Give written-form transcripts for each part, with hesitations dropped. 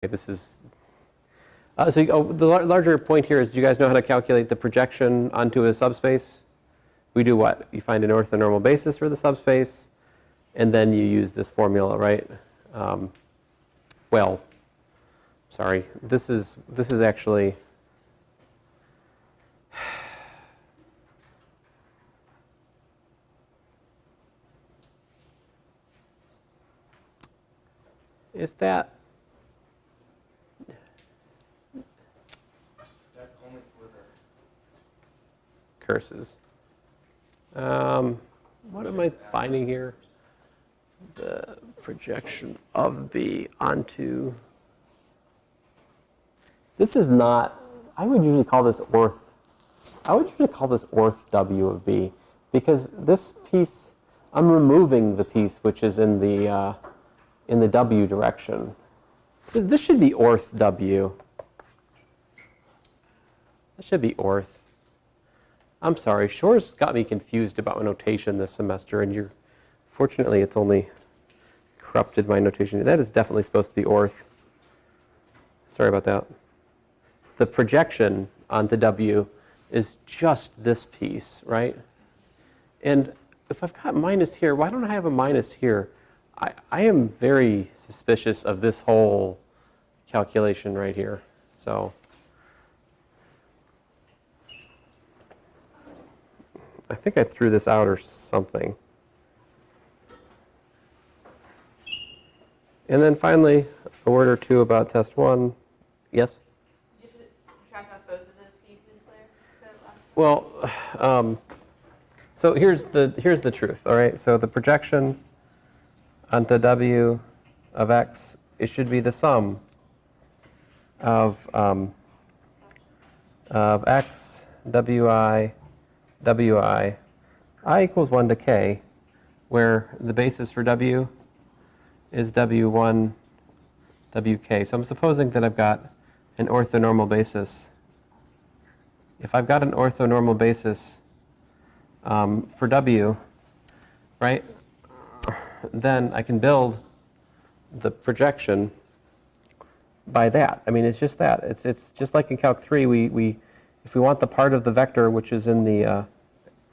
This is the larger point here is, do you guys know how to calculate the projection onto a subspace? We do what? You find an orthonormal basis for the subspace, and then you use this formula, right? Well, sorry, this is actually is that that's only for the curses. What am I finding here? The projection of V onto. This is not. I would usually call this orth. I would usually call this orth W of B, because this piece, I'm removing the piece which is in the W direction. This should be orth W. That should be orth. I'm sorry, Shore's got me confused about my notation this semester, and fortunately it's only corrupted my notation. That is definitely supposed to be orth. Sorry about that. The projection onto W is just this piece, right? And if I've got minus here, why don't I have a minus here? I am very suspicious of this whole calculation right here. So I think I threw this out or something. And then finally, a word or two about test 1. Yes? Did you subtract out both of those pieces there? Well, so here's the truth, all right? So the projection onto W of X, it should be the sum of X, Wi, Wi, I equals 1 to K, where the basis for W is W1, WK. So I'm supposing that I've got an orthonormal basis. If I've got an orthonormal basis for W, right, then I can build the projection by that. I mean, it's just that. It's just like in Calc 3, if we want the part of the vector which is in the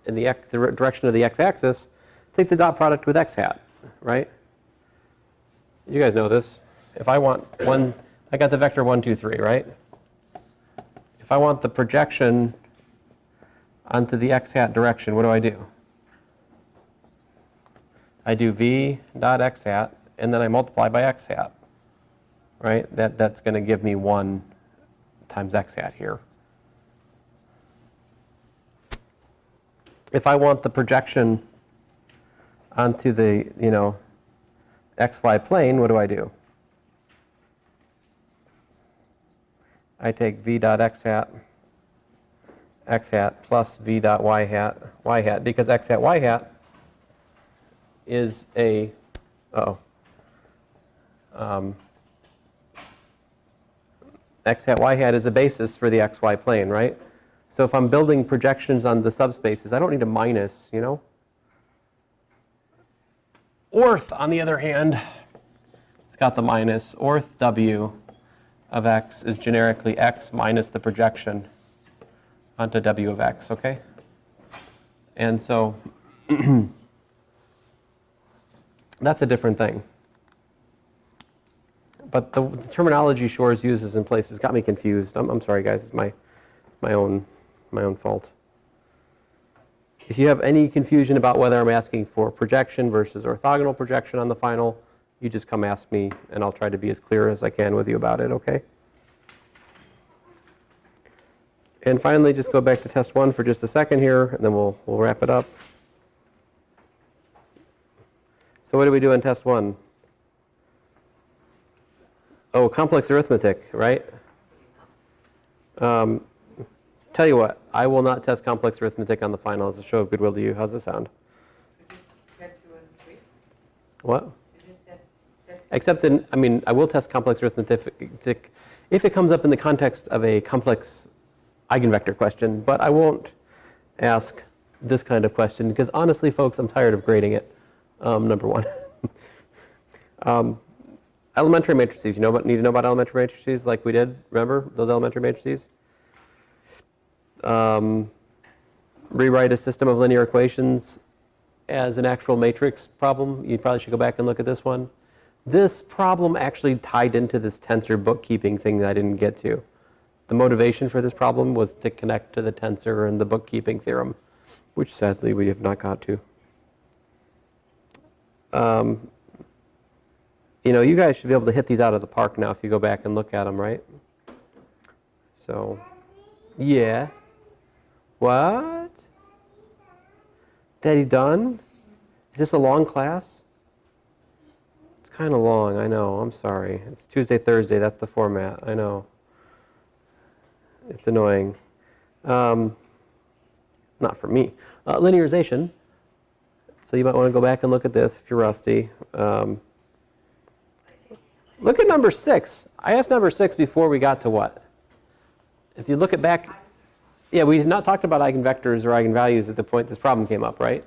direction of the x-axis, take the dot product with x hat, right? You guys know this. If I want I got the vector 1, 2, 3, right? If I want the projection onto the x hat direction, what do? I do v dot x hat, and then I multiply by x hat, right? That's going to give me 1 times x hat here. If I want the projection onto the, xy plane, what do? I take v dot x hat plus v dot y hat, because x hat, y hat is a, x hat, y hat is a basis for the xy plane, right? So if I'm building projections on the subspaces, I don't need a minus, Orth, on the other hand, it's got the minus. Orth W of X is generically X minus the projection onto W of X, okay? And so that's a different thing. But the terminology Shores uses in places got me confused. I'm sorry, guys. It's my own fault. If you have any confusion about whether I'm asking for projection versus orthogonal projection on the final, you just come ask me, and I'll try to be as clear as I can with you about it, okay? And finally, just go back to test 1 for just a second here, and then we'll wrap it up. So what do we do in test 1? Oh, complex arithmetic, right? Tell you what, I will not test complex arithmetic on the final as a show of goodwill to you. How's it sound? So just test 2 and 3? What? So just test Except I will test complex arithmetic if it comes up in the context of a complex eigenvector question, but I won't ask this kind of question because honestly, folks, I'm tired of grading it, number one. Elementary matrices. You need to know about elementary matrices like we did? Remember those elementary matrices? Rewrite a system of linear equations as an actual matrix problem. You probably should go back and look at this one. This problem actually tied into this tensor bookkeeping thing that I didn't get to. The motivation for this problem was to connect to the tensor and the bookkeeping theorem, which sadly we have not got to. You guys should be able to hit these out of the park now if you go back and look at them, right? So, yeah. What? Daddy done? Is this a long class? It's kind of long, I know. I'm sorry. It's Tuesday, Thursday. That's the format. I know. It's annoying. Not for me. Linearization. So you might want to go back and look at this if you're rusty. Look at number 6. I asked number 6 before we got to what? If you look at back, yeah, we had not talked about eigenvectors or eigenvalues at the point this problem came up, right?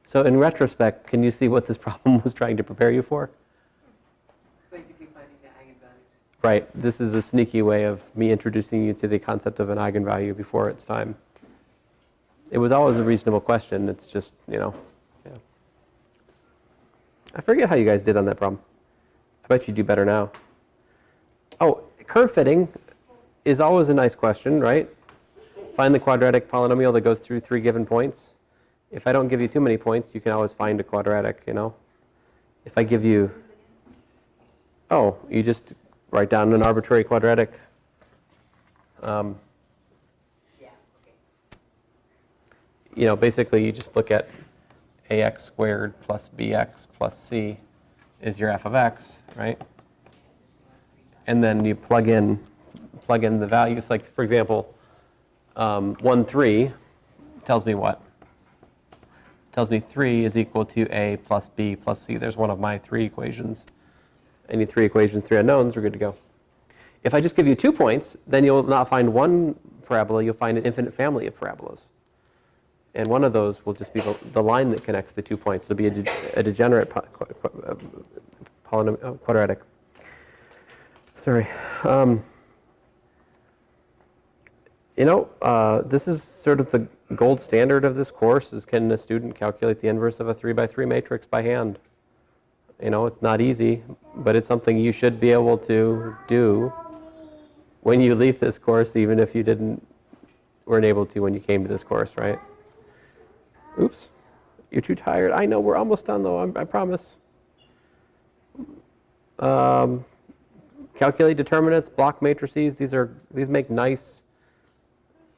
So in retrospect, can you see what this problem was trying to prepare you for? Basically finding the eigenvalues. Right. This is a sneaky way of me introducing you to the concept of an eigenvalue before its time. It was always a reasonable question. It's just, yeah. I forget how you guys did on that problem. I bet you do better now. Oh, curve fitting is always a nice question, right? Find the quadratic polynomial that goes through 3 given points. If I don't give you too many points, you can always find a quadratic, If I give you, you just write down an arbitrary quadratic. Basically you just look at ax squared plus bx plus c is your f of x, right? And then you plug in the values. Like, for example, 1, 3 tells me what? Tells me 3 is equal to a plus b plus c. There's one of my 3 equations. Any 3 equations, 3 unknowns, we're good to go. If I just give you 2 points, then you'll not find one parabola, you'll find an infinite family of parabolas. And one of those will just be the line that connects the 2 points. It'll be a degenerate quadratic. Sorry. This is sort of the gold standard of this course is can a student calculate the inverse of a 3x3 matrix by hand? It's not easy, but it's something you should be able to do when you leave this course, even if you weren't able to when you came to this course, right? Oops, you're too tired. I know, we're almost done though, I promise. Calculate determinants, block matrices. These make nice,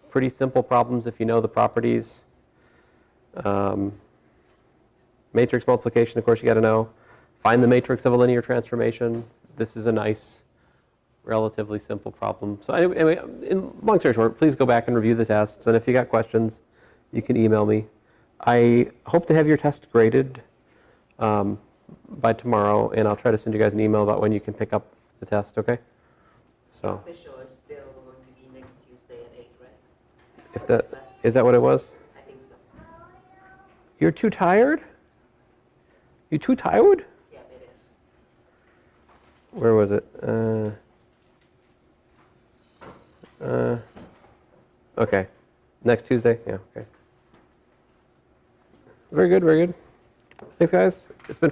pretty simple problems if you know the properties. Matrix multiplication, of course, you got to know. Find the matrix of a linear transformation. This is a nice, relatively simple problem. So anyway, in long story short, please go back and review the tests. And if you got questions, you can email me. I hope to have your test graded by tomorrow, and I'll try to send you guys an email about when you can pick up the test, okay? So Official is still going to be next Tuesday at 8, right? Is that what it was? I think so. You're too tired? You too tired? Yeah, it is. Where was it? Okay. Next Tuesday? Yeah, okay. Very good, very good. Thanks, guys. It's been fun.